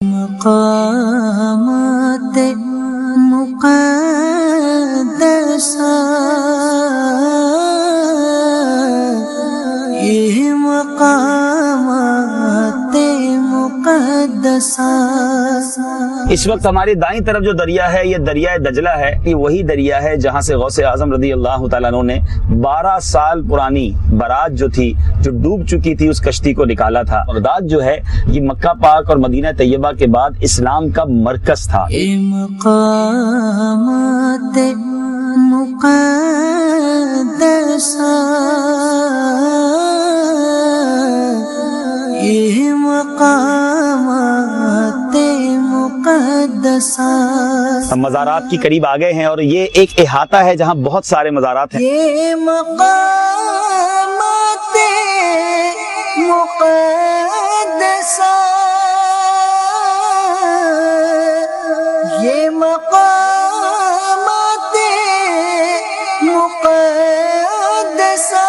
مقامات مقدسہ یہ مقامات مقدسہ. اس وقت ہماری دائیں طرف جو دریا ہے یہ دریائے دجلہ ہے. یہ وہی دریا ہے جہاں سے غوث اعظم رضی اللہ تعالیٰ عنہ نے 12 سال پرانی برات جو تھی، جو ڈوب چکی تھی، اس کشتی کو نکالا تھا. بغداد جو ہے یہ مکہ پاک اور مدینہ طیبہ کے بعد اسلام کا مرکز تھا. یہ مقامات مقدسہ یہ مقامات مقدسہ. ہم مزارات کی قریب آ گئے ہیں اور یہ ایک احاطہ ہے جہاں بہت سارے مزارات ہیں. یہ مقامات مقدسہ یہ مقامات مقدسہ.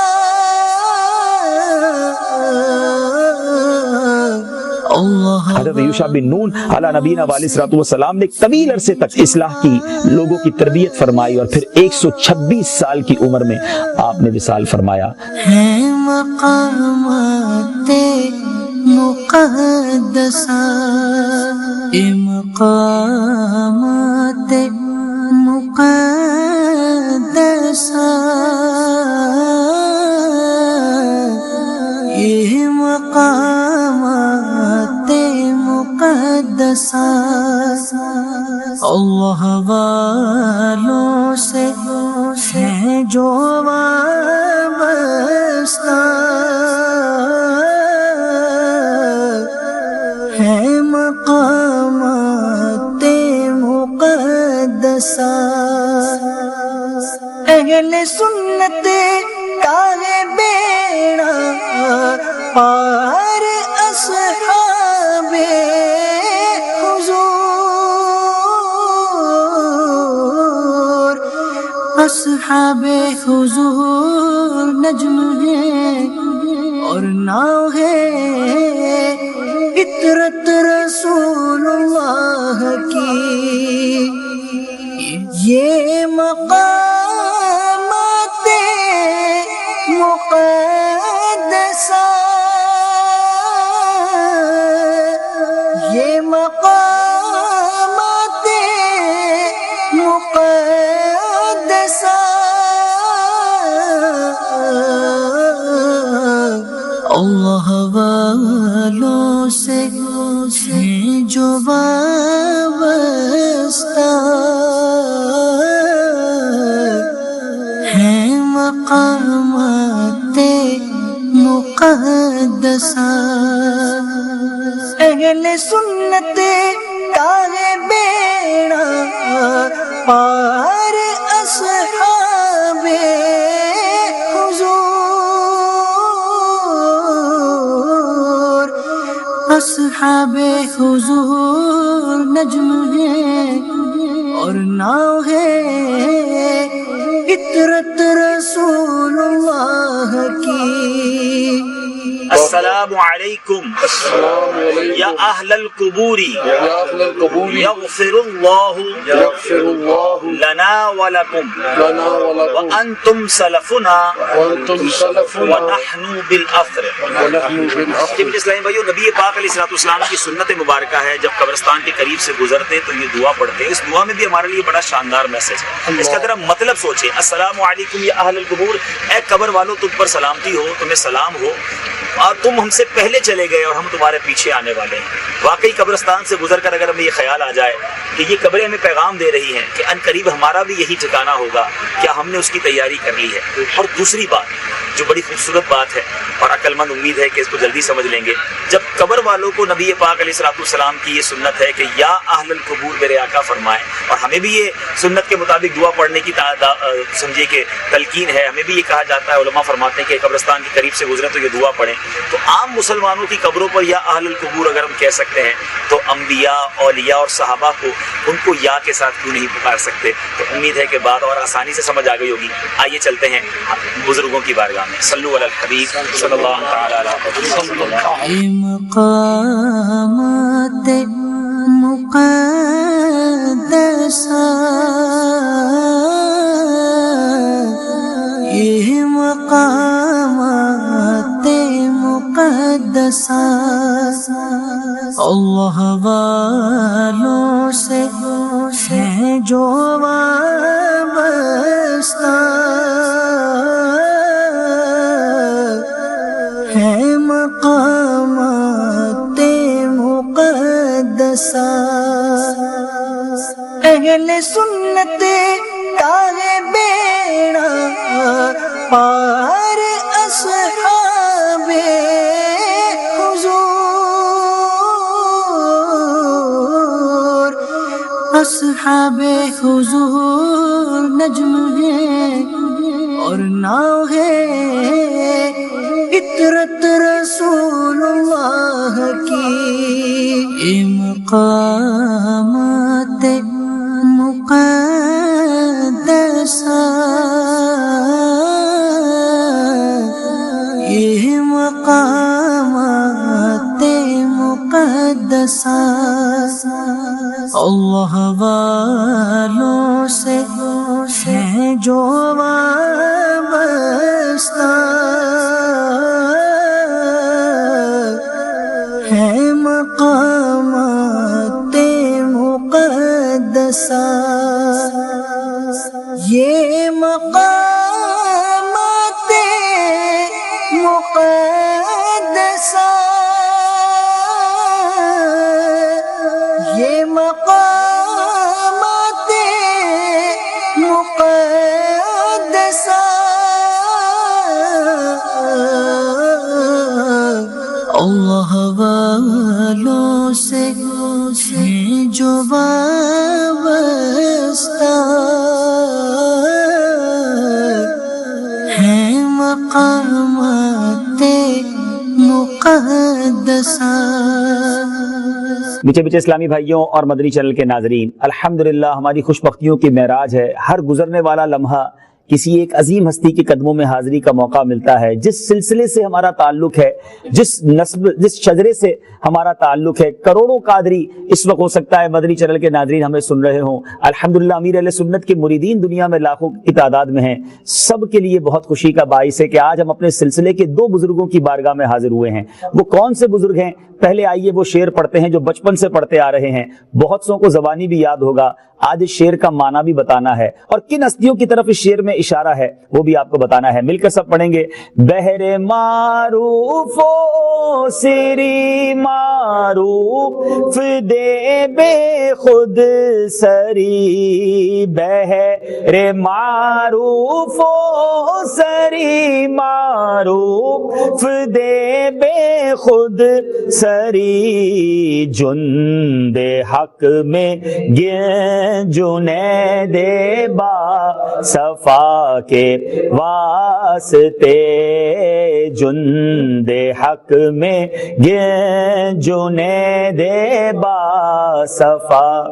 حضرت یوشع بن نون علی نبینا علیہ الصلوۃ والسلام نے ایک طویل عرصے تک اصلاح کی، لوگوں کی تربیت فرمائی اور پھر 126 سال کی عمر میں آپ نے وصال فرمایا. ہے مقامات مقدسہ یہ مقامات مقدسہ یہ مقامات مقدسہ. اللہ والوں سے ہے جو وابستہ ہے مقامات مقدسہ. اہل سنت کا ہے بیڑا پار اصحاب حضور. اصحاب حضور نجم ہے اور ناؤ ہے عطرت رسول اللہ کی. یہ مقامات مقدسہ یہ مقامات مقدسہ. اللہ والوں سے ہے جو وابستہ ہے مقامات مقدسہ. اہل سنت کا ہے بیڑا پار اصحاب حضور. اصحاب حضور نجم ہے اور ناؤ ہے عطرت رسول اللہ کی. السلام علیکم یا اہل القبور یغفر اللہ لنا ولکم وانتم سلفنا ونحن بالاثر. اسلامی بھائیو، نبی پاک علیہ السلام کی سنت مبارکہ ہے جب قبرستان کے قریب سے گزرتے تو یہ دعا پڑھتے. اس دعا میں بھی ہمارے لیے بڑا شاندار میسج ہے. اس کا ذرا مطلب سوچیں. السلام علیکم یا اہل القبور، اے قبر والو تم پر سلامتی ہو، تمہیں سلام ہو، اور تم ہم سے پہلے چلے گئے اور ہم تمہارے پیچھے آنے والے ہیں. واقعی قبرستان سے گزر کر اگر ہمیں یہ خیال آ جائے کہ یہ قبریں ہمیں پیغام دے رہی ہیں کہ ان قریب ہمارا بھی یہی ٹھکانہ ہوگا، کیا ہم نے اس کی تیاری کر لی ہے؟ اور دوسری بات جو بڑی خوبصورت بات ہے اور عقل مند امید ہے کہ اس کو جلدی سمجھ لیں گے، جب قبر والوں کو نبی پاک علیہ السلام کی یہ سنت ہے کہ یا اہل القبور میرے آقا فرمائیں، اور ہمیں بھی یہ سنت کے مطابق دعا پڑھنے کی سمجھے کہ تلقین ہے، ہمیں بھی یہ کہا جاتا ہے، علماء فرماتے ہیں کہ قبرستان کے قریب سے گزرے تو یہ دعا پڑھیں. تو عام مسلمانوں کی قبروں پر یا اہل القبور اگر ہم کہہ سکتے ہیں تو انبیاء، اولیاء اور صحابہ کو ان کو یا کے ساتھ کیوں نہیں پکار سکتے؟ تو امید ہے کہ بات اور آسانی سے سمجھ آ گئی ہوگی. آئیے چلتے ہیں بزرگوں کی بارگاہ میں. صلو علی الحبیب صلی اللہ تعالی علیہ وسلم. مقامات مقدسہ یہ مقامات مقدسہ اللہ والوں سے ہے جو وابستہ ہے مقامات مقدسہ اہل سنت تاغ بیڑا پار اصحاب حضور اصحاب حضور نجم ہے اور ناؤ ہے فطرت رسول اللہ کی یہ مقامات مقدسہ یہ مقامات مقدسہ اللہ والوں سے ہے جو وابستہ ہے مقامات مقدسہ یہ مقامات مقدسہ یہ مقامات مقدسہ اللہ والوں سے جو وابستہ ہے مقامات مقدسہ۔ میٹھے میٹھے اسلامی بھائیوں اور مدنی چینل کے ناظرین، الحمدللہ ہماری خوش بختیوں کی معراج ہے۔ ہر گزرنے والا لمحہ کسی ایک عظیم ہستی کے قدموں میں حاضری کا موقع ملتا ہے۔ جس سلسلے سے ہمارا تعلق ہے، جس شجرے سے ہمارا تعلق ہے، کروڑوں قادری اس وقت ہو سکتا ہے مدنی چینل کے ناظرین ہمیں سن رہے ہوں۔ الحمدللہ امیر اہل سنت کے مریدین دنیا میں لاکھوں کی تعداد میں ہیں۔ سب کے لیے بہت خوشی کا باعث ہے کہ آج ہم اپنے سلسلے کے دو بزرگوں کی بارگاہ میں حاضر ہوئے ہیں۔ وہ کون سے بزرگ ہیں؟ پہلے آئیے وہ شعر پڑھتے ہیں جو بچپن سے پڑھتے آ رہے ہیں، بہت سو کو زبانی بھی یاد ہوگا۔ آج اس شعر کا معنی بھی بتانا ہے اور کن ہستیوں کی طرف اس شعر میں اشارہ ہے وہ بھی آپ کو بتانا ہے۔ مل کر سب پڑھیں گے۔ بہر معروف و سری معروف دے بے خود سری، بہر معروف و سری معروف دے بے خود سری، جند حق میں جنید با صفا کے واسطے، جند حق میں جنید با صفا۔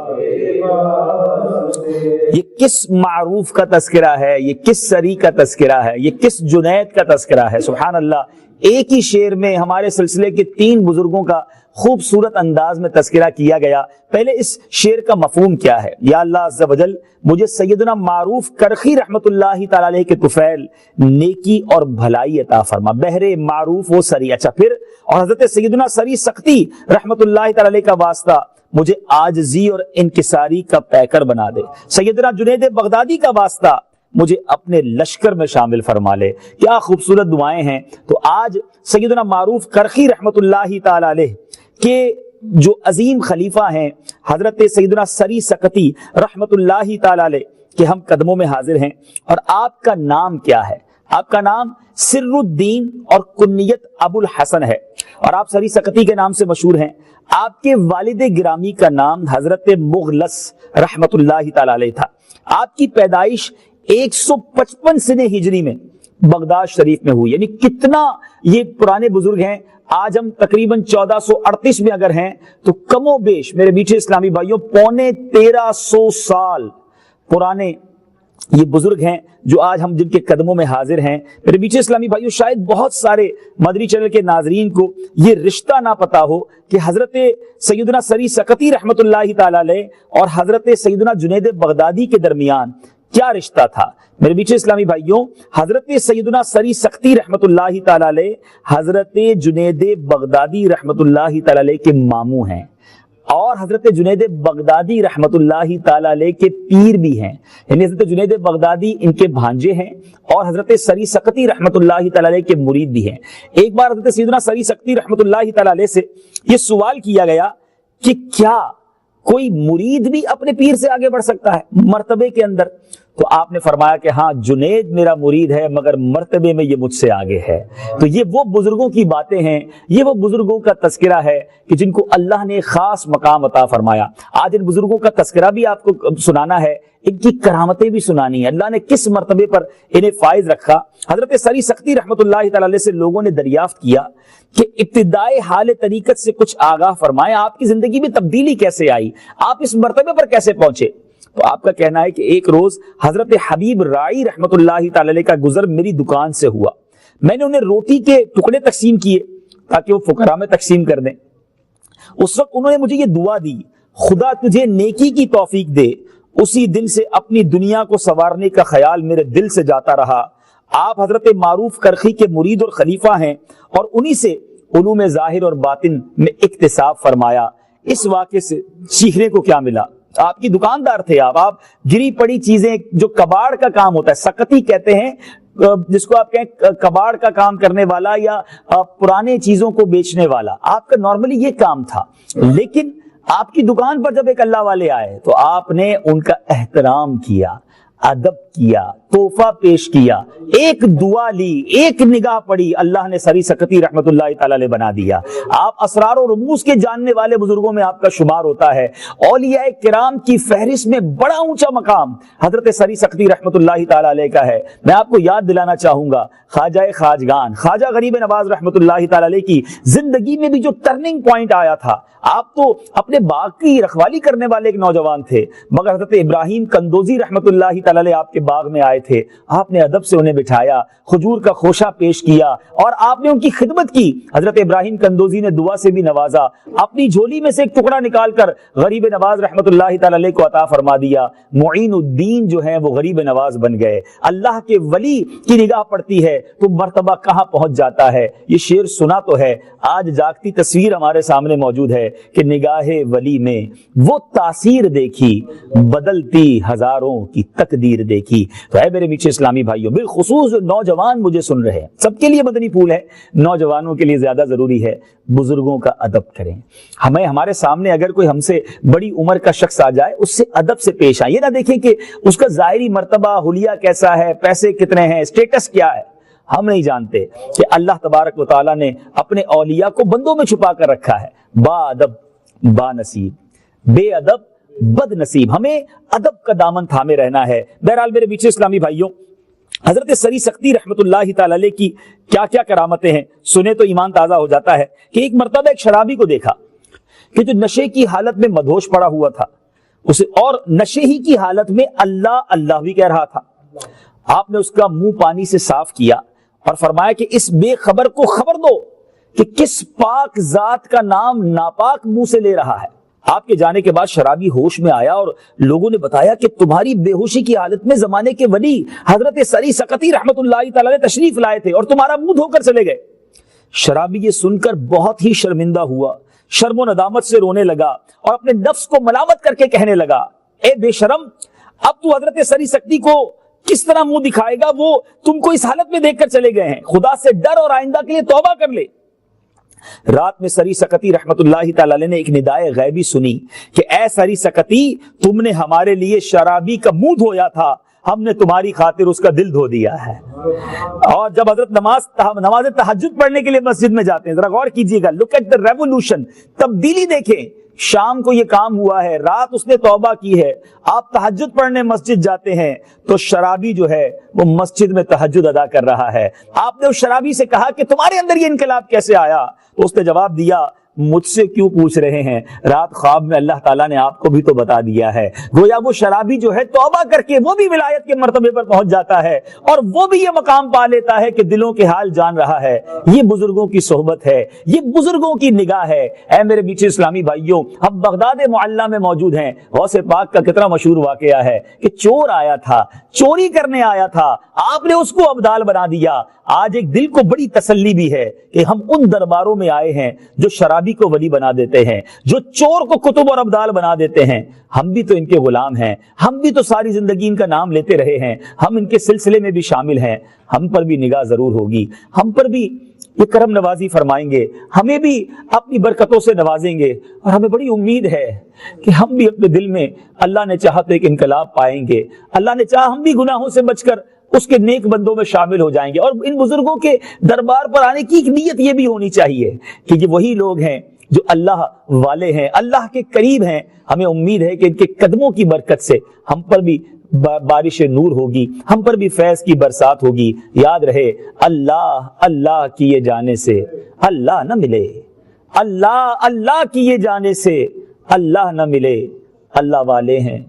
یہ کس معروف کا تذکرہ ہے؟ یہ کس سری کا تذکرہ ہے؟ یہ کس جنید کا تذکرہ ہے؟ سبحان اللہ، ایک ہی شعر میں ہمارے سلسلے کے تین بزرگوں کا خوبصورت انداز میں تذکرہ کیا گیا۔ پہلے اس شعر کا مفہوم کیا ہے؟ یا اللہ عز و جل مجھے سیدنا معروف کرخی رحمت اللہ تعالی علیہ کے طفیل نیکی اور بھلائی عطا فرما۔ بہر معروف و سری، اچھا پھر اور حضرت سیدنا سری سختی رحمت اللہ تعالی علیہ کا واسطہ مجھے عاجزی اور انکساری کا پیکر بنا دے۔ سیدنا جنید بغدادی کا واسطہ مجھے اپنے لشکر میں شامل فرما لے۔ کیا خوبصورت دعائیں ہیں۔ تو آج سیدنا معروف کرخی رحمت اللہ تعالی علیہ کہ جو عظیم خلیفہ ہیں حضرت سیدنا سری سکتی رحمت اللہ تعالی علیہ کہ ہم قدموں میں حاضر ہیں۔ اور آپ کا نام کیا ہے؟ آپ کا نام سر الدین اور کنیت ابو الحسن ہے اور آپ سری سکتی کے نام سے مشہور ہیں۔ آپ کے والد گرامی کا نام حضرت مغلس رحمت اللہ تعالی علیہ تھا۔ آپ کی پیدائش 155 سنہ ہجری میں بغداد شریف میں ہوئی، یعنی کتنا یہ پرانے بزرگ ہیں۔ آج ہم تقریباً 1438 میں اگر ہیں تو کم و بیش میرے میٹھے اسلامی بھائیوں 1350 سال پرانے یہ بزرگ ہیں جو آج ہم جن کے قدموں میں حاضر ہیں. میرے میٹھے اسلامی بھائیوں، شاید بہت سارے مدنی چینل کے ناظرین کو یہ رشتہ نہ پتا ہو کہ حضرت سیدنا سری سقطی رحمت اللہ تعالی علیہ اور حضرت سیدنا جنید بغدادی کے درمیان کیا رشتہ تھا. میرے میٹھے اسلامی بھائیوں، حضرت سیدنا سری سقطی رحمت اللہ تعالی علیہ حضرت جنید بغدادی رحمت اللہ تعالی علیہ کے ماموں ہیں، اور حضرت جنید بغدادی رحمت اللہ تعالی علیہ کے پیر بھی ہیں. یعنی حضرت جنید بغدادی ان کے بھانجے ہیں اور حضرت سری سقطی رحمت اللہ تعالی علیہ کے مرید بھی ہیں. ایک بار حضرت سیدنا سری سقطی رحمت اللہ تعالی علیہ سے یہ سوال کیا گیا کہ کیا کوئی مرید بھی اپنے پیر سے آگے بڑھ سکتا ہے مرتبے کے اندر؟ تو آپ نے فرمایا کہ ہاں، جنید میرا مرید ہے مگر مرتبے میں یہ مجھ سے آگے ہے. تو یہ وہ بزرگوں کی باتیں ہیں، یہ وہ بزرگوں کا تذکرہ ہے کہ جن کو اللہ نے خاص مقام عطا فرمایا. آج ان بزرگوں کا تذکرہ بھی آپ کو سنانا ہے، ان کی کرامتیں بھی سنانی ہے، اللہ نے کس مرتبے پر انہیں فائز رکھا. حضرت سری سقطی رحمت اللہ تعالی علیہ سے لوگوں نے دریافت کیا کہ ابتدائی حال طریقت سے کچھ آگاہ فرمائیں، آپ کی زندگی میں تبدیلی کیسے آئی، آپ اس مرتبے پر کیسے پہنچے؟ تو آپ کا کہنا ہے کہ ایک روز حضرت حبیب رائی رحمت اللہ تعالی علیہ کا گزر میری دکان سے ہوا. میں نے انہیں روٹی کے ٹکڑے تقسیم کیے تاکہ وہ فقراء میں تقسیم کر دیں. اس وقت انہوں نے مجھے یہ دعا دی، خدا تجھے نیکی کی توفیق دے. اسی دن سے اپنی دنیا کو سنوارنے کا خیال میرے دل سے جاتا رہا. آپ حضرت معروف کرخی کے مرید اور خلیفہ ہیں اور انہی سے علوم ظاہر اور باطن میں اکتساب فرمایا. اس واقعے سے سیکھنے کو کیا ملا؟ آپ کی دکاندار تھے آپ گری پڑی چیزیں، جو کباڑ کا کام ہوتا ہے، سقطی کہتے ہیں جس کو آپ کہیں کباڑ کا کام کرنے والا یا پرانے چیزوں کو بیچنے والا، آپ کا نارملی یہ کام تھا. لیکن آپ کی دکان پر جب ایک اللہ والے آئے تو آپ نے ان کا احترام کیا، ادب کیا، تحفہ پیش کیا، ایک دعا لی، ایک نگاہ پڑی، اللہ نے سری سقطی رحمت اللہ تعالی علیہ بنا دیا. آپ اسرار و رموز کے جاننے والے بزرگوں میں آپ کا شمار ہوتا ہے. اولیاء کرام کی فہرست میں بڑا اونچا مقام حضرت سری سقطی رحمت اللہ تعالی علیہ کا ہے. میں آپ کو یاد دلانا چاہوں گا خواجہ خواجگان خواجہ غریب نواز رحمت اللہ تعالی علیہ کی زندگی میں بھی جو ٹرننگ پوائنٹ آیا تھا. آپ تو اپنے باغ کی رکھوالی کرنے والے ایک نوجوان تھے، مگر حضرت ابراہیم کندوزی رحمت اللہ تعالی علیہ آپ کے باغ میں آئے تھے. آپ نے ادب سے انہیں بٹھایا، کھجور کا خوشہ پیش کیا اور آپ نے ان کی خدمت کی. حضرت ابراہیم کندوزی نے دعا سے بھی نوازا، اپنی جھولی میں سے ایک ٹکڑا نکال کر غریب نواز رحمت اللہ تعالی علیہ کو عطا فرما دیا. معین الدین جو ہیں وہ غریب نواز بن گئے. اللہ کے ولی کی نگاہ پڑتی ہے تو مرتبہ کہاں پہنچ جاتا ہے. یہ شعر سنا تو ہے، آج جاگتی تصویر ہمارے سامنے موجود ہے کہ نگاہ ولی میں وہ تاثیر دیکھی، بدلتی ہزاروں کی تقدیر دیکھی. تو اے میرے میٹھے اسلامی بھائیوں، بالخصوص جو نوجوان مجھے سن رہے ہیں، سب کے لیے مدنی پھول ہے، نوجوانوں کے لیے زیادہ ضروری ہے بزرگوں کا ادب کریں. ہمارے سامنے اگر کوئی ہم سے بڑی عمر کا شخص آ جائے، اس سے ادب سے پیش آئے. یہ نہ دیکھیں کہ اس کا ظاہری مرتبہ حلیہ کیسا ہے، پیسے کتنے ہیں، اسٹیٹس کیا ہے. ہم نہیں جانتے کہ اللہ تبارک و تعالیٰ نے اپنے اولیاء کو بندوں میں چھپا کر رکھا ہے. با ادب با نصیب، بے ادب بد نصیب. ہمیں ادب کا دامن تھامے رہنا ہے. بہرحال میرے میٹھے اسلامی بھائیوں، حضرت سری سقطی رحمت اللہ تعالی علیہ کی کیا کیا کرامتیں ہیں سنے تو ایمان تازہ ہو جاتا ہے. کہ ایک مرتبہ ایک شرابی کو دیکھا کہ جو نشے کی حالت میں مدہوش پڑا ہوا تھا، اسے اور نشے ہی کی حالت میں اللہ اللہ بھی کہہ رہا تھا. آپ نے اس کا منہ پانی سے صاف کیا اور فرمایا کہ اس بے خبر کو خبر دو کہ کس پاک ذات کا نام ناپاک منہ سے لے رہا ہے. آپ کے جانے کے بعد شرابی ہوش میں آیا اور لوگوں نے بتایا کہ تمہاری بے ہوشی کی حالت میں زمانے کے ولی حضرت سری سقطی رحمت اللہ تعالی علیہ تشریف لائے تھے اور تمہارا منہ دھو کر چلے گئے. شرابی یہ سن کر بہت ہی شرمندہ ہوا، شرم و ندامت سے رونے لگا اور اپنے نفس کو ملامت کر کے کہنے لگا، اے بے شرم، اب تو حضرت سری سقطی کو کس طرح منہ دکھائے گا؟ وہ تم کو اس حالت میں دیکھ کر چلے گئے ہیں. خدا سے ڈر اور آئندہ کے لیے توبہ کر لے. رات میں سری سقطی رحمت اللہ تعالی علیہ نے ایک ندائے غیبی سنی کہ اے سری سقطی، تم نے ہمارے لیے شرابی کا منہ دھویا تھا، ہم نے تمہاری خاطر اس کا دل دھو دیا ہے. اور جب حضرت نماز تہجد پڑھنے کے لیے مسجد میں جاتے ہیں، ذرا غور کیجئے گا، لک ایٹ دی ریولوشن، تبدیلی دیکھیں. شام کو یہ کام ہوا ہے، رات اس نے توبہ کی ہے، آپ تہجد پڑھنے مسجد جاتے ہیں تو شرابی جو ہے وہ مسجد میں تہجد ادا کر رہا ہے. آپ نے اس شرابی سے کہا کہ تمہارے اندر یہ انقلاب کیسے آیا؟ تو اس نے جواب دیا، مجھ سے کیوں پوچھ رہے ہیں؟ رات خواب میں اللہ تعالیٰ نے آپ کو بھی تو بتا دیا ہے. گویا وہ شرابی جو ہے توبہ کر کے وہ بھی ولایت کے مرتبے پر پہنچ جاتا ہے اور وہ بھی یہ مقام پا لیتا ہے کہ دلوں کے حال جان رہا ہے. یہ بزرگوں کی صحبت ہے, یہ بزرگوں کی نگاہ ہے. اے میرے میٹھے اسلامی بھائیوں, ہم بغداد معلیٰ میں موجود ہیں. غوث پاک کا کتنا مشہور واقعہ ہے کہ چور آیا تھا, چوری کرنے آیا تھا, آپ نے اس کو ابدال بنا دیا. آج ایک دل کو بڑی تسلی بھی ہے کہ ہم ان درباروں میں آئے ہیں جو شرابی کو ولی بنا دیتے ہیں, جو چور کو قطب اور ابدال بنا دیتے ہیں. ہم بھی تو ان کے غلام ہیں, ہم بھی تو ساری زندگی ان کا نام لیتے رہے ہیں, ہم ان کے سلسلے میں بھی شامل ہیں. ہم پر بھی نگاہ ضرور ہوگی, ہم پر بھی یہ کرم نوازی فرمائیں گے, ہمیں بھی اپنی برکتوں سے نوازیں گے. اور ہمیں بڑی امید ہے کہ ہم بھی اپنے دل میں اللہ نے چاہا تو ایک انقلاب پائیں گے. اللہ نے چاہا ہم بھی گناہوں سے بچ کر اس کے نیک بندوں میں شامل ہو جائیں گے. اور ان بزرگوں کے دربار پر آنے کی ایک نیت یہ بھی ہونی چاہیے کہ یہ وہی لوگ ہیں جو اللہ والے ہیں, اللہ کے قریب ہیں. ہمیں امید ہے کہ ان کے قدموں کی برکت سے ہم پر بھی بارش نور ہوگی, ہم پر بھی فیض کی برسات ہوگی. یاد رہے, اللہ اللہ کیے جانے سے اللہ نہ ملے, اللہ اللہ کیے جانے سے اللہ نہ ملے. اللہ والے ہیں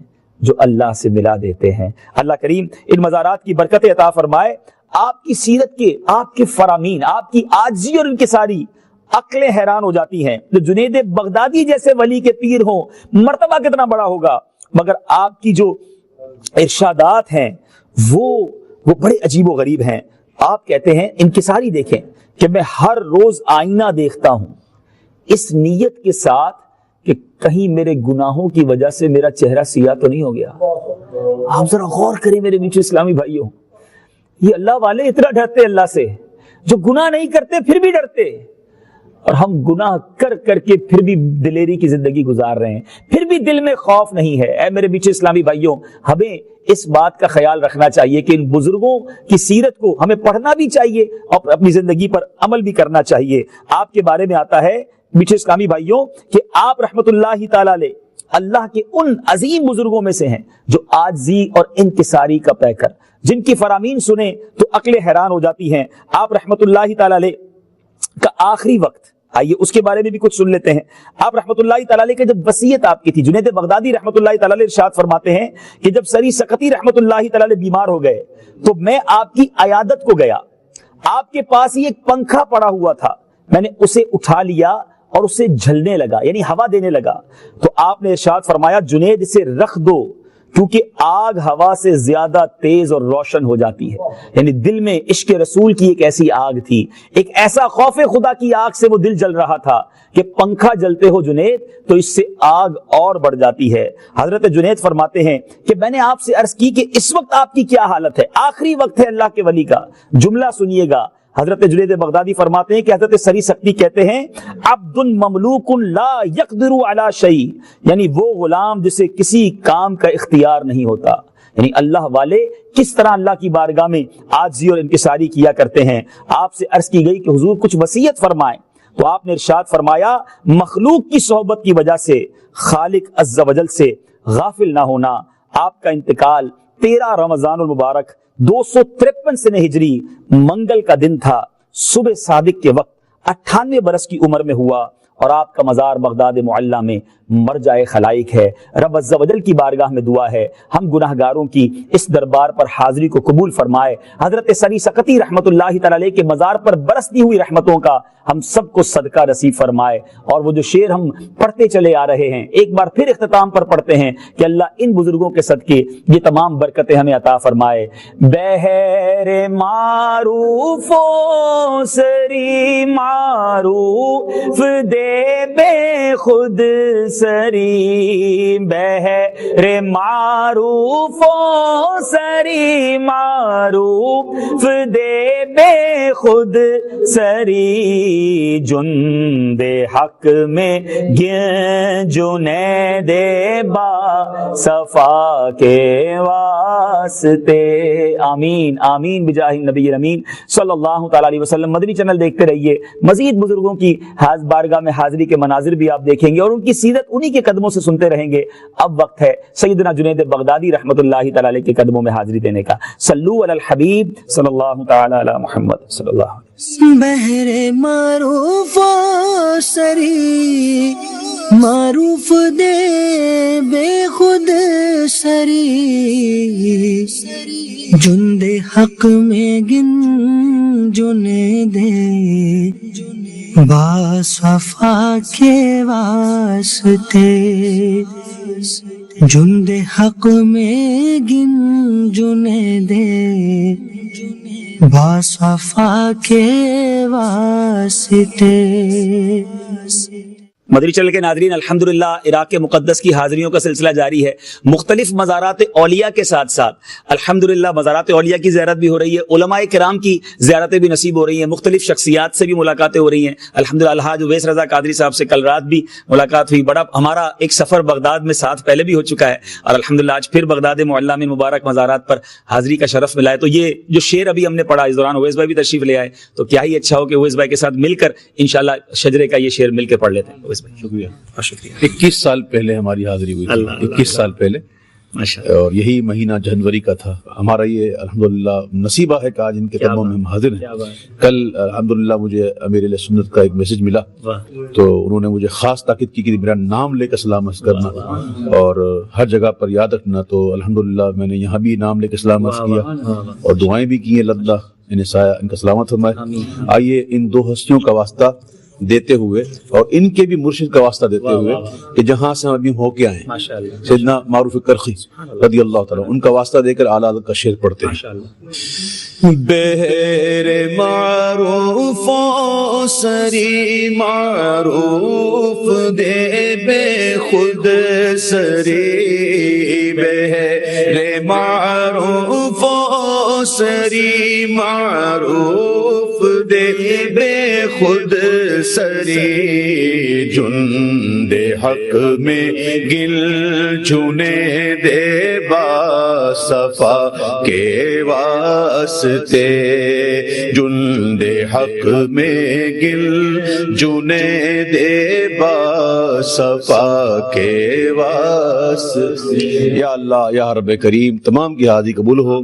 جو اللہ سے ملا دیتے ہیں. اللہ کریم ان مزارات کی برکتیں عطا فرمائے. آپ کی سیرت کے, آپ کے فرامین, آپ کی عاجزی اور انکساری, عقلیں حیران ہو جاتی ہیں. جو جنید بغدادی جیسے ولی کے پیر ہوں, مرتبہ کتنا بڑا ہوگا, مگر آپ کی جو ارشادات ہیں وہ بڑے عجیب و غریب ہیں. آپ کہتے ہیں انکساری دیکھیں کہ میں ہر روز آئینہ دیکھتا ہوں اس نیت کے ساتھ کہ کہیں میرے گناہوں کی وجہ سے میرا چہرہ سیاہ تو نہیں ہو گیا. آپ ذرا غور کریں میرے میٹھے اسلامی بھائیوں, یہ اللہ والے اتنا ڈرتے اللہ سے, جو گناہ نہیں کرتے پھر بھی ڈرتے, اور ہم گناہ کر کر کے پھر بھی دلیری کی زندگی گزار رہے ہیں, پھر بھی دل میں خوف نہیں ہے. اے میرے میٹھے اسلامی بھائیوں, ہمیں اس بات کا خیال رکھنا چاہیے کہ ان بزرگوں کی سیرت کو ہمیں پڑھنا بھی چاہیے اور اپنی زندگی پر عمل بھی کرنا چاہیے. آپ کے بارے میں آتا ہے میٹھے اسلامی بھائیوں کہ آپ رحمت اللہ تعالی علیہ اللہ کے ان عظیم بزرگوں میں سے ہیں جو عاجزی اور انکساری کا پیکر, جن کی فرامین سنیں تو عقلیں حیران ہو جاتی ہیں. آپ رحمت اللہ تعالی علیہ کا آخری وقت, آئیے اس کے بارے میں بھی کچھ سن لیتے ہیں. آپ رحمت اللہ تعالی علیہ کی جب وصیت آپ کی تھی, جنید بغدادی رحمت اللہ تعالی علیہ ارشاد فرماتے ہیں کہ جب سری سقطی رحمت اللہ تعالی علیہ بیمار ہو گئے تو میں آپ کی عیادت کو گیا. آپ کے پاس ہی ایک پنکھا پڑا ہوا تھا, میں نے اسے اٹھا لیا اور اسے جھلنے لگا, یعنی ہوا دینے لگا. تو آپ نے ارشاد فرمایا جنید اسے رکھ دو, کیونکہ آگ ہوا سے زیادہ تیز اور روشن ہو جاتی ہے. یعنی دل میں عشق رسول کی ایک ایسی آگ تھی, ایک ایسا خوف خدا کی آگ سے وہ دل جل رہا تھا کہ پنکھا جلتے ہو جنید تو اس سے آگ اور بڑھ جاتی ہے. حضرت جنید فرماتے ہیں کہ میں نے آپ سے عرض کی کہ اس وقت آپ کی کیا حالت ہے, آخری وقت ہے اللہ کے ولی کا. جملہ سنیے گا, حضرت جنید بغدادی فرماتے ہیں کہ حضرت سری سقطی کہتے ہیں عبد مملوک لا یقدر علی شیء, یعنی وہ غلام جسے کسی کام کا اختیار نہیں ہوتا. یعنی اللہ والے کس طرح اللہ کی بارگاہ میں عاجزی اور انکساری کیا کرتے ہیں. آپ سے عرض کی گئی کہ حضور کچھ وصیت فرمائیں, تو آپ نے ارشاد فرمایا مخلوق کی صحبت کی وجہ سے خالق عز و جل سے غافل نہ ہونا. آپ کا انتقال 13 رمضان المبارک 253 سنہ ہجری منگل کا دن تھا, صبح صادق کے وقت 98 برس کی عمر میں ہوا, اور آپ کا مزار بغداد معلیٰ میں مرجع خلائق ہے. رب عز و جل کی بارگاہ میں دعا ہے ہم گناہگاروں کی اس دربار پر حاضری کو قبول فرمائے. حضرت سری سقطی رحمت اللہ تعالی علیہ کے مزار پر برستی ہوئی رحمتوں کا ہم سب کو صدقہ نصیب فرمائے. اور وہ جو شعر ہم پڑھتے چلے آ رہے ہیں, ایک بار پھر اختتام پر پڑھتے ہیں کہ اللہ ان بزرگوں کے صدقے یہ تمام برکتیں ہمیں عطا فرمائے. بہر معروف و سری معروف دے بے خود سری, بہر معروف و سری معروف دے بے خود سری, جند حق میں جنید صفا کے واسطے، آمین آمین بجاہ نبی امین صلی اللہ تعالی علیہ وسلم۔ مدنی چینل دیکھتے رہیے، مزید بزرگوں کی بارگاہ میں حاضری کے مناظر بھی آپ دیکھیں گے اور ان کی سیرت انہی کے قدموں سے سنتے رہیں گے۔ اب وقت ہے سیدنا جنید بغدادی رحمۃ اللہ تعالی علیہ کے قدموں میں حاضری دینے کا۔ صلو علی الحبیب صلی اللہ تعالی علی محمد صلی اللہ علیہ وسلم۔ بہر معروف و سری، معروف دے بے خود سری، جند حق میں گن جنے دے، با صفا کے واسطے، جند حق میں گن جنے دے، با صفا کے واسطے۔ مدری چینل کے ناظرین، الحمدللہ عراق مقدس کی حاضریوں کا سلسلہ جاری ہے۔ مختلف مزارات اولیاء کے ساتھ ساتھ الحمدللہ مزارات اولیاء کی زیارت بھی ہو رہی ہے، علماء کرام کی زیارتیں بھی نصیب ہو رہی ہیں، مختلف شخصیات سے بھی ملاقاتیں ہو رہی ہیں۔ الحمدللہ الحاج اویس رضا قادری صاحب سے کل رات بھی ملاقات ہوئی۔ بڑا ہمارا ایک سفر بغداد میں ساتھ پہلے بھی ہو چکا ہے اور الحمدللہ آج پھر بغداد معلیٰ میں مبارک مزارات پر حاضری کا شرف ملا ہے۔ تو یہ جو شعر ابھی ہم نے پڑھا، اس دوران اویس بھائی بھی تشریف لے آئے، تو کیا ہی اچھا ہو کہ اویس بھائی کے ساتھ مل کر انشاءاللہ شجرے کا یہ شعر مل کے پڑھ لیتے ہیں۔ اویس بھائی شکریہ۔ 21 سال پہلے ہماری حاضری ہوئی تھی، 21 سال پہلے، اور یہی مہینہ جنوری کا تھا۔ ہمارا یہ الحمدللہ نصیبہ ہے کہ آج ان کے قدموں میں ہم حاضر ہیں۔ کل الحمدللہ مجھے امیر اہل سنت کا ایک میسج ملا، تو انہوں نے مجھے خاص تاکید کی کہ میرا نام لے کر سلام عرض کرنا اور ہر جگہ پر یاد رکھنا۔ تو الحمدللہ میں نے یہاں بھی نام لے کر سلام عرض کیا اور دعائیں بھی کی ہیں، اللہ انہیں سایہ ان کا سلامت فرمائے۔ آئیے ان دو ہستیوں کا واسطہ دیتے ہوئے اور ان کے بھی مرشد کا واسطہ دیتے ہوئے کہ جہاں سے ہم ابھی ہو کے آئے ہیں، سیدنا معروف کرخی رضی اللہ تعالیٰ ان کا واسطہ دے کر اعلیٰ حضرت کا شعر پڑھتے ہیں۔ بہر معروف و سری، معروف دے بے خود سری، بہر معروف و سری، معروف دے بے خود سری، جند حق میں گل چنے دے، با صفا کے واسطے، جند حق میں گل چنے دے، با صفا کے واسطے۔ یا اللہ یا رب کریم تمام کی حاضری قبول ہو،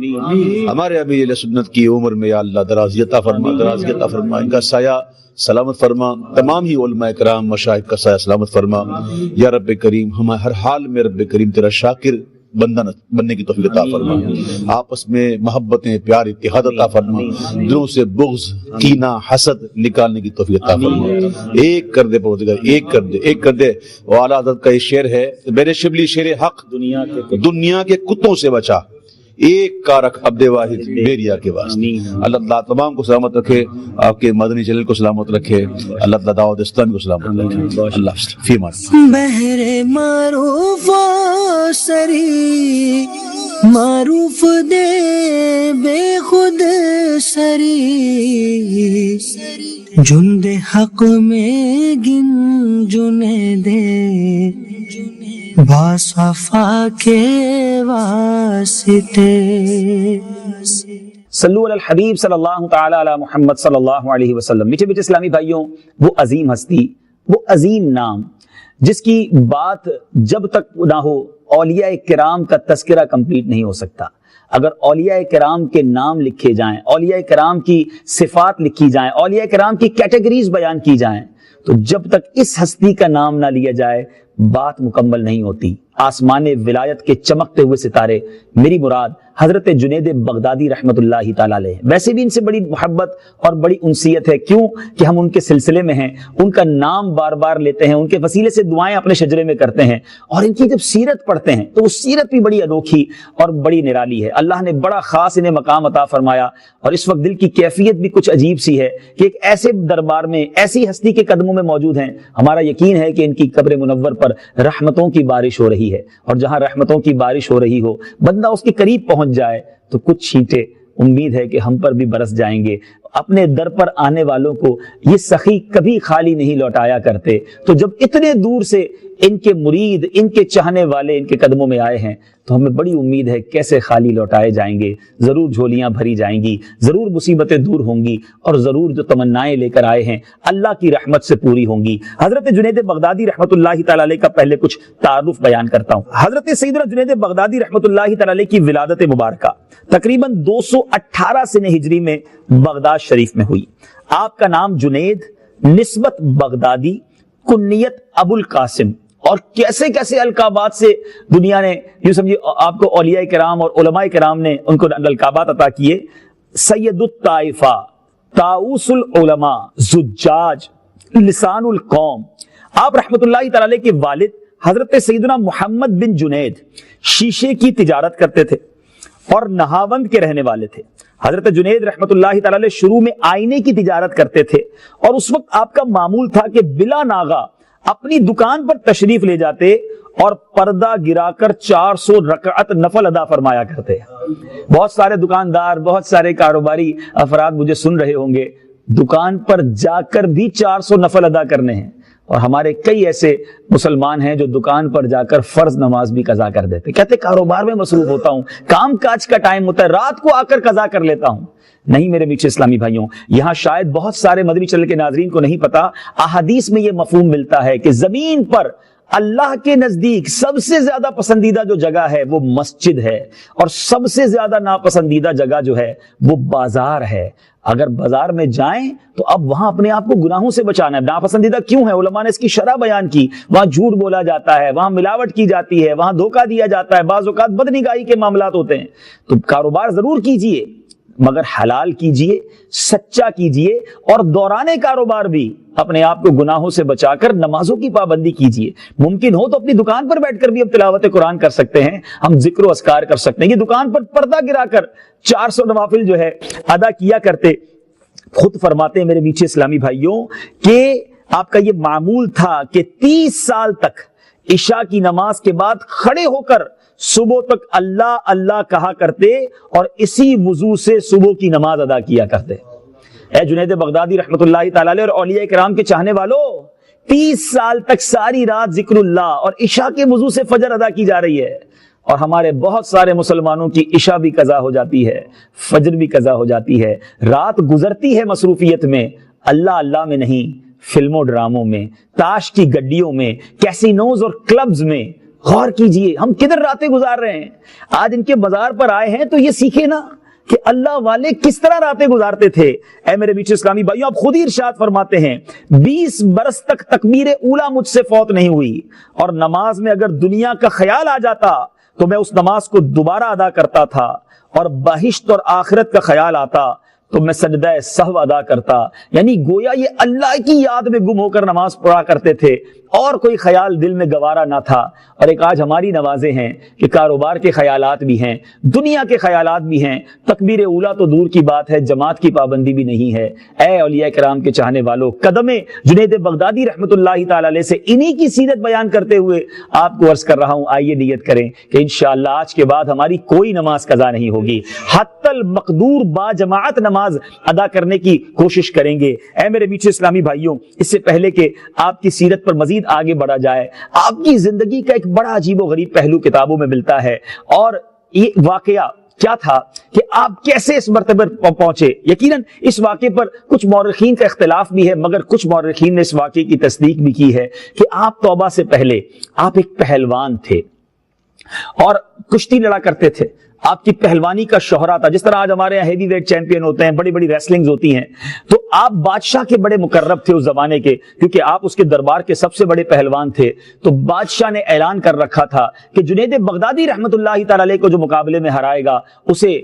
ہمارے ابھی اہل سنت کی عمر میں یا اللہ درازی عطا فرما، درازی عطا فرما، ان کا سایہ سلامت فرما، تمام ہی علماء کرام مشائخ کا سایہ سلامت فرما۔ یا رب کریم ہم ہر حال میں رب کریم تیرا شاکر بننے کی توفیق عطا فرما، آپس میں محبتیں پیار اتحاد عطا فرما، دلوں سے بغض کینہ حسد نکالنے کی توفیق عطا فرما، ایک کر دے پروردگار، ایک کر دے، ایک کر دے۔ وہ اعلیٰ حضرت کا یہ شعر ہے، میرے شبلی شیر حق، دنیا کے کتوں سے بچا، ایک کا رکھ عبد واحد بیریا کے واسطے۔ اللہ تعالیٰ تمام کو سلامت رکھے، آپ کے مدنی چینل کو سلامت رکھے، اللہ تعالیٰ دعوت اسلامی کو سلامت رکھے۔ اللہ فی امان۔ بہر معروف و سری، معروف دے بے خود سری، جند حق میں گن جنے دے، با صفا کے واسطے۔ صلو علی الحبیب صلی اللہ تعالی علی محمد صلی اللہ علیہ وسلم۔ میٹھے میٹھے اسلامی بھائیوں، وہ عظیم ہستی، وہ عظیم نام جس کی بات جب تک نہ ہو اولیاء کرام کا تذکرہ کمپلیٹ نہیں ہو سکتا۔ اگر اولیاء کرام کے نام لکھے جائیں، اولیاء کرام کی صفات لکھی جائیں، اولیاء کرام کی کیٹیگریز بیان کی جائیں، تو جب تک اس ہستی کا نام نہ لیا جائے بات مکمل نہیں ہوتی۔ آسمان ولایت کے چمکتے ہوئے ستارے، میری مراد حضرت جنید بغدادی رحمت اللہ تعالیٰ علیہ۔ ویسے بھی ان سے بڑی محبت اور بڑی انسیت ہے، کیوں کہ ہم ان کے سلسلے میں ہیں، ان کا نام بار بار لیتے ہیں، ان کے وسیلے سے دعائیں اپنے شجرے میں کرتے ہیں، اور ان کی جب سیرت پڑھتے ہیں تو وہ سیرت بھی بڑی انوکھی اور بڑی نرالی ہے۔ اللہ نے بڑا خاص انہیں مقام عطا فرمایا، اور اس وقت دل کی کیفیت بھی کچھ عجیب سی ہے کہ ایک ایسے دربار میں ایسی ہستی کے قدموں میں موجود ہیں۔ ہمارا یقین ہے کہ ان کی قبر منور پر رحمتوں کی بارش ہو رہی ہے، اور جہاں رحمتوں کی بارش ہو رہی ہو، بندہ اس کے قریب پہنچ جائے تو کچھ چھینٹے امید ہے کہ ہم پر بھی برس جائیں گے۔ اپنے در پر آنے والوں کو یہ سخی کبھی خالی نہیں لوٹایا کرتے. تو جب اتنے دور سے ان کے مرید، ان کے چاہنے والے ان کے قدموں میں آئے ہیں تو ہمیں بڑی امید ہے کیسے خالی لوٹائے جائیں گے. ضرور جھولیاں بھری جائیں گی، ضرور مصیبتیں دور ہوں گی، اور ضرور جو تمنائیں لے کر آئے ہیں اللہ کی رحمت سے پوری ہوں گی. حضرت جنید بغدادی رحمۃ اللہ تعالی علیہ کا پہلے کچھ تعارف بیان کرتا ہوں. حضرت سیدنا جنید بغدادی رحمۃ اللہ تعالی علیہ کی ولادت مبارکہ تقریباً 218 سنہ ہجری میں بغداد شریف میں ہوئی. آپ کا نام جنید، نسبت بغدادی، کنیت ابو القاسم، اور کیسے کیسے القابات سے دنیا نے یوں سمجھے آپ کو اولیاء کرام اور علماء کرام نے ان کو القابات عطا کیے. سید الطائفہ، طاؤس العلماء، زجاج، لسان القوم. آپ رحمت اللہ تعالی علیہ کے والد حضرت سیدنا محمد بن جنید شیشے کی تجارت کرتے تھے اور نہاوند کے رہنے والے تھے. حضرت جنید رحمت اللہ تعالی علیہ شروع میں آئینے کی تجارت کرتے تھے، اور اس وقت آپ کا معمول تھا کہ بلا ناغہ اپنی دکان پر تشریف لے جاتے اور پردہ گرا کر 400 رکعت نفل ادا فرمایا کرتے. بہت سارے دکاندار، بہت سارے کاروباری افراد مجھے سن رہے ہوں گے، دکان پر جا کر بھی 400 نفل ادا کرنے ہیں، اور ہمارے کئی ایسے مسلمان ہیں جو دکان پر جا کر فرض نماز بھی قضا کر دیتے. کہتے کاروبار میں مصروف ہوتا ہوں، کام کاج کا ٹائم ہوتا ہے، رات کو آ کر قضا کر لیتا ہوں. نہیں میرے میٹھے اسلامی بھائیوں، یہاں شاید بہت سارے مدنی چینل کے ناظرین کو نہیں پتا، احادیث میں یہ مفہوم ملتا ہے کہ زمین پر اللہ کے نزدیک سب سے زیادہ پسندیدہ جو جگہ ہے وہ مسجد ہے، اور سب سے زیادہ ناپسندیدہ جگہ جو ہے وہ بازار ہے. اگر بازار میں جائیں تو اب وہاں اپنے آپ کو گناہوں سے بچانا ہے. ناپسندیدہ کیوں ہے؟ علماء نے اس کی شرح بیان کی. وہاں جھوٹ بولا جاتا ہے، وہاں ملاوٹ کی جاتی ہے، وہاں دھوکہ دیا جاتا ہے، بعض اوقات بدنگاہی کے معاملات ہوتے ہیں. تو کاروبار ضرور کیجئے مگر حلال کیجئے، سچا کیجئے، اور دوران کاروبار بھی اپنے آپ کو گناہوں سے بچا کر نمازوں کی پابندی کیجئے. ممکن ہو تو اپنی دکان پر بیٹھ کر بھی اب تلاوت قرآن کر سکتے ہیں، ہم ذکر و اذکار کر سکتے ہیں. یہ دکان پر پردہ گرا کر 400 نوافل جو ہے ادا کیا کرتے. خود فرماتے ہیں میرے میٹھے اسلامی بھائیوں کہ آپ کا یہ معمول تھا کہ 30 سال تک عشاء کی نماز کے بعد کھڑے ہو کر صبح تک اللہ اللہ کہا کرتے، اور اسی وضو سے صبح کی نماز ادا کیا کرتے. اے جنید بغدادی رحمت اللہ تعالی علیہ اور اولیاء کرام کے چاہنے والوں، 30 سال تک ساری رات ذکر اللہ اور عشاء کے وضو سے فجر ادا کی جا رہی ہے. اور ہمارے بہت سارے مسلمانوں کی عشاء بھی قضا ہو جاتی ہے، فجر بھی قضا ہو جاتی ہے. رات گزرتی ہے مصروفیت میں، اللہ اللہ میں نہیں، فلموں ڈراموں میں، تاش کی گڈیوں میں، کیسینوز اور کلبز میں. غور کیجئے ہم کدھر راتیں گزار رہے ہیں. آج ان کے بازار پر آئے ہیں تو یہ سیکھے نا کہ اللہ والے کس طرح راتیں گزارتے تھے. اے میرے میٹھے اسلامی بھائیوں، آپ خود ہی ارشاد فرماتے ہیں 20 برس تک تکبیر اولا مجھ سے فوت نہیں ہوئی، اور نماز میں اگر دنیا کا خیال آ جاتا تو میں اس نماز کو دوبارہ ادا کرتا تھا، اور بہشت اور آخرت کا خیال آتا تو میں سجدہ سہو ادا کرتا. یعنی گویا یہ اللہ کی یاد میں گم ہو کر نماز پڑھا کرتے تھے، اور کوئی خیال دل میں گوارا نہ تھا. اور ایک آج ہماری نوازیں ہیں کہ کاروبار کے خیالات بھی ہیں، دنیا کے خیالات بھی ہیں. تکبیر اولا تو دور کی بات ہے، جماعت کی پابندی بھی نہیں ہے. اے اولیاء کرام کے چاہنے والوں، قدم جنید بغدادی رحمت اللہ تعالی علیہ سے انہی کی سیرت بیان کرتے ہوئے آپ کو عرض کر رہا ہوں، آئیے نیت کریں کہ انشاءاللہ آج کے بعد ہماری کوئی نماز قضا نہیں ہوگی. حتی المقدور با جماعت نماز ادا کرنے کی کوشش کریں گے. اے میرے میٹھے اسلامی بھائیوں، اس سے پہلے کہ آپ کی سیرت پر مزید آگے بڑھا جائے، آپ کی زندگی کا ایک بڑا عجیب و غریب پہلو کتابوں میں ملتا ہے. اور یہ واقعہ کیا تھا کہ آپ کیسے اس مرتبہ پر پہنچے. یقیناً اس واقعے پر کچھ مورخین کا اختلاف بھی ہے، مگر کچھ مورخین نے اس واقعے کی تصدیق بھی کی ہے کہ آپ توبہ سے پہلے آپ ایک پہلوان تھے اور کشتی لڑا کرتے تھے. آپ کی پہلوانی کا شہرہ تھا. جس طرح آج ہمارے یہاں ہیوی ویٹ چیمپئن ہوتے ہیں، بڑی بڑی ریسلنگز ہوتی ہیں، تو آپ بادشاہ کے بڑے مقرب تھے اس زمانے کے، کیونکہ آپ اس کے دربار کے سب سے بڑے پہلوان تھے. تو بادشاہ نے اعلان کر رکھا تھا کہ جنید بغدادی رحمت اللہ تعالی علیہ کو جو مقابلے میں ہرائے گا اسے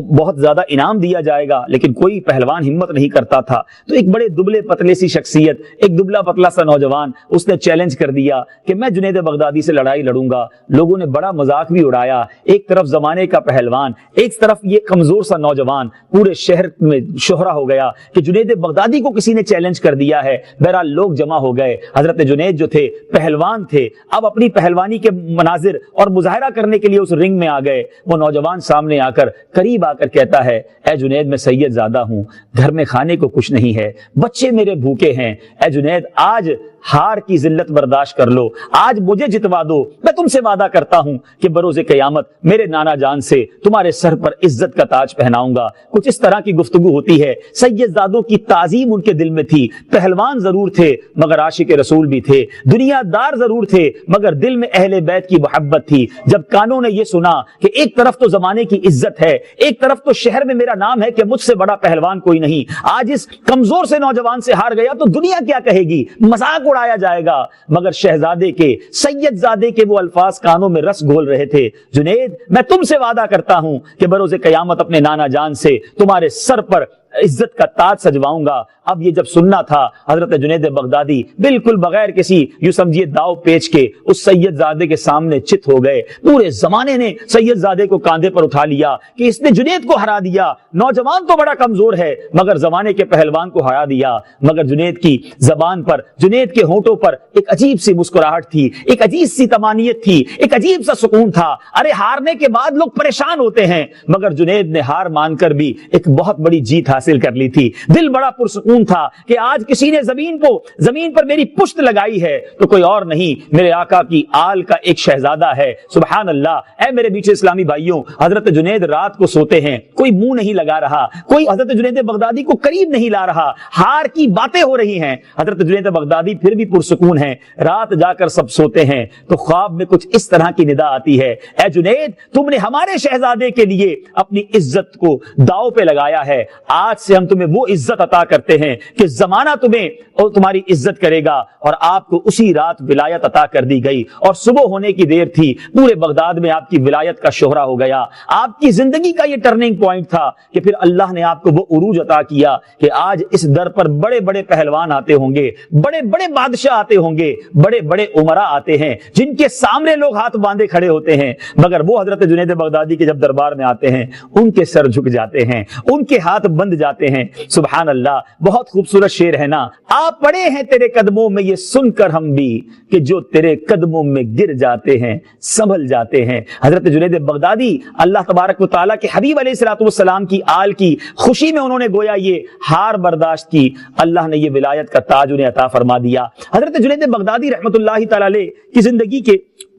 بہت زیادہ انعام دیا جائے گا. لیکن کوئی پہلوان ہمت نہیں کرتا تھا. تو ایک بڑے دبلے پتلے سی شخصیت، ایک دبلا پتلا سا نوجوان، اس نے چیلنج کر دیا کہ میں جنید بغدادی سے لڑائی لڑوں گا. لوگوں نے بڑا مذاق بھی اڑایا. ایک طرف زمانے کا پہلوان، ایک طرف یہ کمزور سا نوجوان، پورے شہر میں شہرہ ہو گیا کہ جنید بغدادی کو کسی نے چیلنج کر دیا ہے. بہرحال لوگ جمع ہو گئے. حضرت جنید جو تھے پہلوان تھے، اب اپنی پہلوانی کے مناظر اور مظاہرہ کرنے کے لیے اس رنگ میں آ گئے. وہ نوجوان سامنے آ کر قریب قریب آ کر کہتا ہے اے جنید میں سید زادہ ہوں, گھر میں کھانے کو کچھ نہیں ہے, بچے میرے بھوکے ہیں, اے جنید آج ہار کی ذلت برداشت کر لو, آج مجھے جتوا دو, میں تم سے وعدہ کرتا ہوں کہ بروز قیامت میرے نانا جان سے تمہارے سر پر عزت کا تاج پہناؤں گا. کچھ اس طرح کی گفتگو ہوتی ہے. سید زادوں کی تعظیم ان کے دل میں تھی, پہلوان ضرور تھے مگر عاشق رسول بھی تھے, دنیا دار ضرور تھے مگر دل میں اہل بیت کی محبت تھی. جب کانوں نے یہ سنا کہ ایک طرف تو زمانے کی عزت ہے, ایک طرف تو شہر میں میرا نام ہے کہ مجھ سے بڑا پہلوان کوئی نہیں, آج اس کمزور سے نوجوان سے ہار گیا تو دنیا کیا کہے گی, مذاق اڑایا جائے گا. مگر شہزادے کے, سید زادے کے وہ الفاظ کانوں میں رس گھول رہے تھے. جنید میں تم سے وعدہ کرتا ہوں کہ بروز قیامت اپنے نانا جان سے تمہارے سر پر عزت کا تاج سجواؤں گا. اب یہ جب سننا تھا حضرت جنید بغدادی بالکل بغیر کسی یوں سمجھیے داؤ پیچ کے اس سید زادے کے سامنے چت ہو گئے. پورے زمانے نے سید زادے کو کاندھے پر اٹھا لیا کہ اس نے جنید کو ہرا دیا, نوجوان تو بڑا کمزور ہے مگر زمانے کے پہلوان کو ہرا دیا. مگر جنید کی زبان پر, جنید کے ہونٹوں پر ایک عجیب سی مسکراہٹ تھی, ایک عجیب سی تمانیت تھی, ایک عجیب سا سکون تھا. ارے ہارنے کے بعد لوگ پریشان ہوتے ہیں مگر جنید نے ہار مان کر بھی ایک بہت بڑی جیت حاصل کر لی تھی. دل بڑا پرسکون تھا کہ آج کسی نے زمین پر میری پشت لگائی ہے تو کوئی اور نہیں, میرے آقا کی آل کا ایک شہزادہ ہے. سبحان اللہ. اے میرے بیچے اسلامی بھائیوں, حضرت جنید رات کو سوتے ہیں, کوئی منہ نہیں لگا رہا, کوئی حضرت جنید بغدادی کو قریب نہیں لا رہا, ہار کی باتیں ہو رہی ہیں. حضرت جنید بغدادی پھر بھی پرسکون ہیں. رات جا کر سب سوتے ہیں تو خواب میں کچھ اس طرح کی ندا آتی ہے, اے جنید تم نے ہمارے شہزادے کے لیے اپنی عزت کو داؤ پہ لگایا ہے, آج سے ہم تمہیں وہ عزت عطا کرتے ہیں کہ زمانہ تمہیں اور تمہاری عزت کرے گا. اور آپ کو اسی رات ولایت عطا کر دی گئی اور صبح ہونے کی دیر تھی, پورے بغداد میں آپ کی ولایت کا شہرہ ہو گیا. آپ کی زندگی کا یہ ٹرننگ پوائنٹ تھا کہ پھر اللہ نے آپ کو وہ عروج عطا کیا کہ آج اس در پر بڑے بڑے پہلوان آتے ہوں گے, بڑے بڑے بادشاہ آتے ہوں گے, بڑے بڑے عمرا آتے ہیں جن کے سامنے لوگ ہاتھ باندھے کھڑے ہوتے ہیں, مگر وہ حضرت جنید بغدادی کے جب دربار میں آتے ہیں ان کے سر جھک جاتے ہیں, ان کے ہاتھ بند جاتے ہیں. سبحان اللہ. بہت خوبصورت شعر ہے نا, آپ پڑے ہیں تیرے قدموں میں یہ سن کر ہم بھی کہ جو تیرے قدموں میں گر جاتے ہیں سنبھل جاتے ہیں. حضرت جنید بغدادی اللہ تبارک و تعالیٰ کے حبیب علیہ الصلوۃ والسلام کی آل کی خوشی میں انہوں نے گویا یہ ہار برداشت کی, اللہ نے یہ ولایت کا تاج انہیں عطا فرما دیا. حضرت جنید بغدادی رحمۃ اللہ تعالی علیہ کی زندگی کے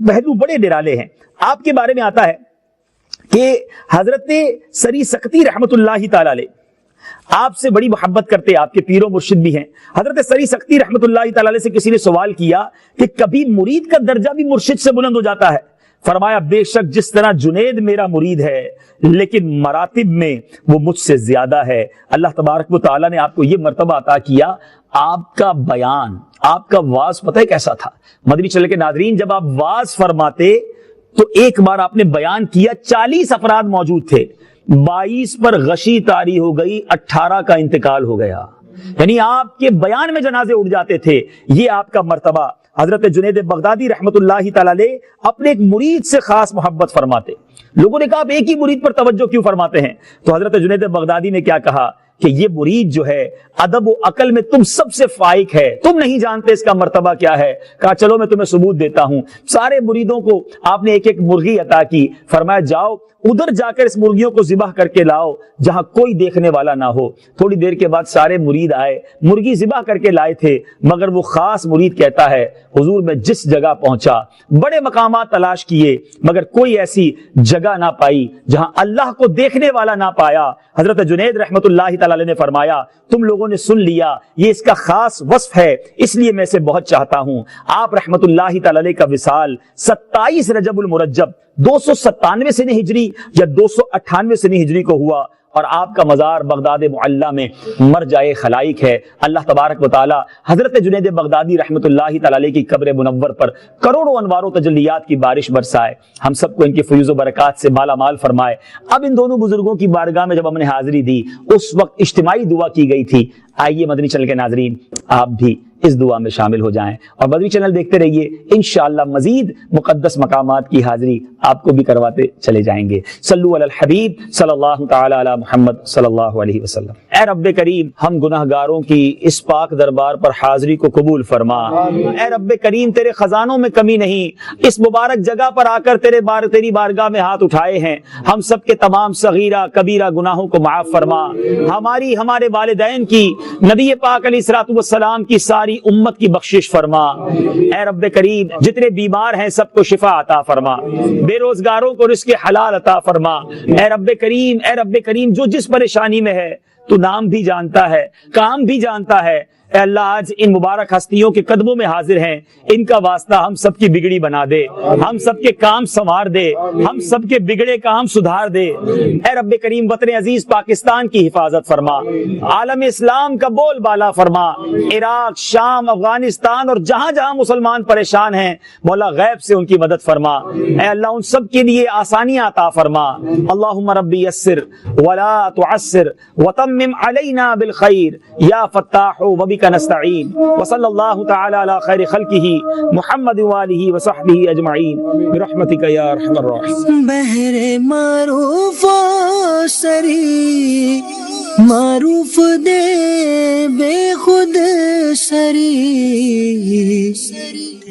پہلو بڑے نرالے ہیں. آپ کے بارے میں آتا ہے کہ حضرت سری سختی رحمۃ اللہ تعالی علیہ آپ سے بڑی محبت کرتے, آپ کے پیر و مرشد بھی ہیں. حضرت سری سختی رحمۃ اللہ تعالی علیہ سے کسی نے سوال کیا کہ کبھی مرید کا درجہ بھی مرشد سے بلند ہو جاتا ہے؟ فرمایا بے شک جس طرح جنید میرا مرید ہے لیکن مراتب میں وہ مجھ سے زیادہ ہے. اللہ تبارک و تعالیٰ نے آپ کو یہ مرتبہ عطا کیا. آپ کا بیان, آپ کا واز پتہ ہے کیسا تھا؟ مدنی چینل کے ناظرین, جب آپ واز فرماتے تو ایک بار آپ نے بیان کیا, 40 افراد موجود تھے, 22 پر غشی طاری ہو گئی, 18 کا انتقال ہو گیا. یعنی آپ کے بیان میں جنازے اٹھ جاتے تھے. یہ آپ کا مرتبہ. حضرت جنید بغدادی رحمت اللہ تعالی علیہ اپنے ایک مرید سے خاص محبت فرماتے. لوگوں نے کہا آپ ایک ہی مرید پر توجہ کیوں فرماتے ہیں؟ تو حضرت جنید بغدادی نے کیا کہا کہ یہ مرید جو ہے ادب و عقل میں تم سب سے فائق ہے, تم نہیں جانتے اس کا مرتبہ کیا ہے. کہا چلو میں تمہیں ثبوت دیتا ہوں. سارے مریدوں کو آپ نے ایک ایک مرغی عطا کی. فرمایا جاؤ ادھر جا کر اس مرغیوں کو ذبح کر کے لاؤ جہاں کوئی دیکھنے والا نہ ہو. تھوڑی دیر کے بعد سارے مرید آئے, مرغی ذبح کر کے لائے تھے, مگر وہ خاص مرید کہتا ہے حضور میں جس جگہ پہنچا بڑے مقامات تلاش کیے مگر کوئی ایسی جگہ نہ پائی جہاں اللہ کو دیکھنے والا نہ پایا. حضرت جنید رحمت اللہ تعالی نے فرمایا تم لوگوں نے سن لیا, یہ اس کا خاص وصف ہے اس لیے میں اسے بہت چاہتا ہوں. آپ رحمت اللہ تعالی کا وصال 27 رجب المرجب 297 سنہ ہجری یا 298 سنہ ہجری کو ہوا اور آپ کا مزار بغداد معلی میں مرجع خلائق ہے. اللہ تبارک و تعالی حضرت جنید بغدادی رحمت اللہ تعالی علیہ کی قبر منور پر کروڑوں انوار و تجلیات کی بارش برسائے, ہم سب کو ان کی فیوز و برکات سے مالا مال فرمائے. اب ان دونوں بزرگوں کی بارگاہ میں جب ہم نے حاضری دی اس وقت اجتماعی دعا کی گئی تھی. آئیے مدنی چینل کے ناظرین آپ بھی اس دعا میں شامل ہو جائیں اور بدوی چینل دیکھتے رہیے، انشاءاللہ مزید مقدس مقامات کی حاضری آپ کو بھی کرواتے چلے جائیں گے۔ صلو علی الحبیب صلی اللہ تعالی علی محمد صلی اللہ علیہ وسلم۔ اے رب کریم، ہم گناہ گاروں کی اس پاک دربار پر حاضری کو قبول فرما۔ اے رب کریم، تیرے خزانوں میں کمی نہیں، اس مبارک جگہ پر آ کر تیری بارگاہ میں ہاتھ اٹھائے ہیں، ہم سب کے تمام صغیرہ کبیرہ گناہوں کو معاف فرما، ہمارے والدین کی، نبی پاک علیہ الصلوۃ والسلام کی ساری امت کی بخشش فرما۔ اے رب کریم، جتنے بیمار ہیں سب کو شفا عطا فرما، بے روزگاروں کو رزق حلال عطا فرما۔ اے رب کریم، جو جس پریشانی میں ہے تو نام بھی جانتا ہے، کام بھی جانتا ہے۔ اے اللہ، آج ان مبارک ہستیوں کے قدموں میں حاضر ہیں، ان کا واسطہ ہم سب کی بگڑی بنا دے، ہم سب کے کام سنوار دے، ہم سب کے بگڑے کام سدھار دے۔ اے رب کریم، وطن عزیز پاکستان کی حفاظت فرما، عالم اسلام کا بول بالا فرما، عراق، شام، افغانستان اور جہاں جہاں مسلمان پریشان ہیں مولا غیب سے ان کی مدد فرما۔ اے اللہ، ان سب کے لیے آسانیاں عطا فرما۔ اللہم ربی یسر ولا تعسر وتمم علینا بالخیر یا فتاح وبک نستعین، وصلی اللہ تعالی علی خیر خلقہ محمد وآلہ وصحبہ اجمعین برحمتک یا ارحم الراحمین۔ بہر معروف و سری، معروف دے بے خود سری،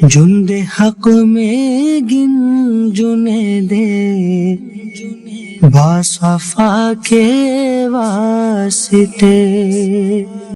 جند حق میں گن جنے دے، باصفا کے واسطے۔